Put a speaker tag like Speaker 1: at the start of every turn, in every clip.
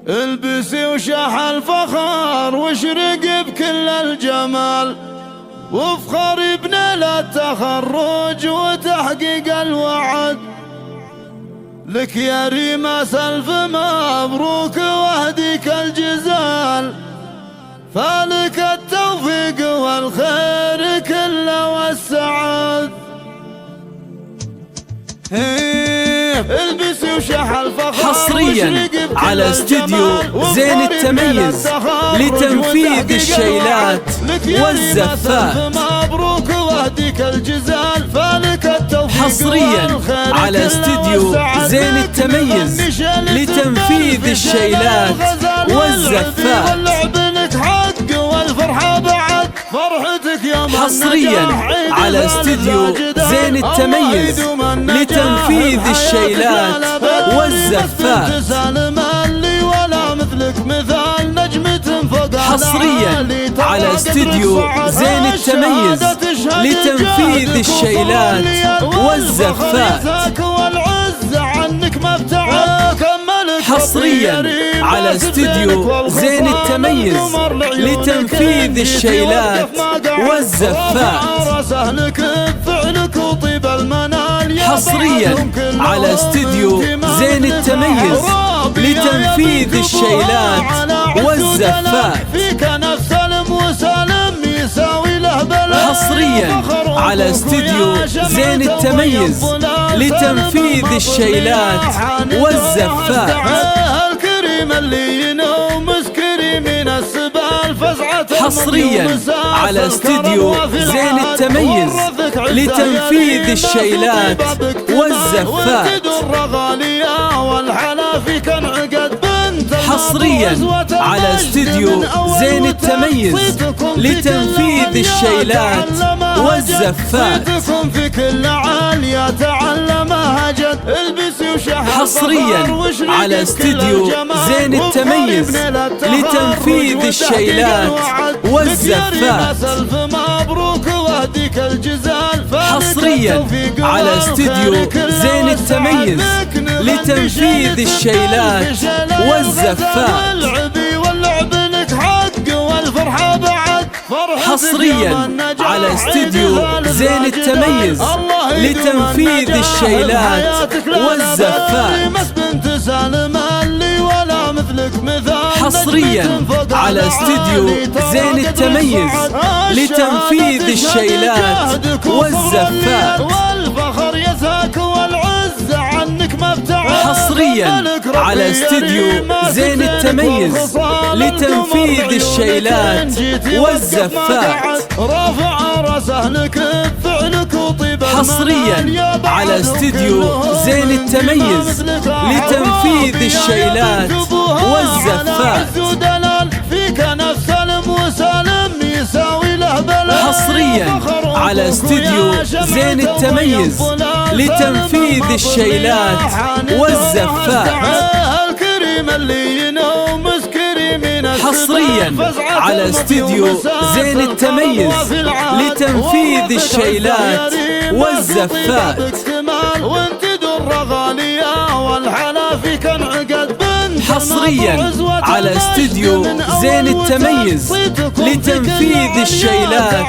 Speaker 1: البسي وشاح الفخر واشرق بكل الجمال، وافخري بنيل التخرج وتحقيق الوعد. لك يا ريما سلف مبروك واهديك الجزال، فالك التوفيق والخير كله والسعاد. البسي وشاح الفخر
Speaker 2: حصريا على استديو زين التميز لتنفيذ الشيلات والزفات.
Speaker 1: مبروك واهديك الجزال، فالك التوفيق
Speaker 2: حصريا على استديو زين التميز لتنفيذ الشيلات والزفات. حصريا على استديو زين التميز لتنفيذ الشيلات والزفات. حصريا على استديو زين التميز لتنفيذ الشيلات والزفات. حصريا على استديو زين التميز لتنفيذ الشيلات والزفات. حصريا على استديو زين التميز لتنفيذ الشيلات والزفات. حصريا على استديو زين التميز لتنفيذ الشيلات والزفات. حصريا على استديو زين التميز لتنفيذ الشيلات والزفات. حصريا على استديو زين التميز لتنفيذ الشيلات والزفات. حصريا على استديو زين التميز لتنفيذ الشيلات والزفات. حصريا على استديو زين التميز لتنفيذ الشيلات والزفات. حصريا على استديو زين التميز لتنفيذ الشيلات والزفات. حصريا على استديو زين التميز لتنفيذ الشيلات والزفات. حصريا على استديو زين التميز لتنفيذ الشيلات والزفات. حصريا على استديو زين التميز لتنفيذ الشيلات والزفات. حصريا على استديو زين التميز لتنفيذ الشيلات والزفات. حصريا على استديو زين التميز لتنفيذ الشيلات والزفات. حصريا على استديو زين التميز لتنفيذ الشيلات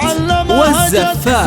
Speaker 2: والزفات.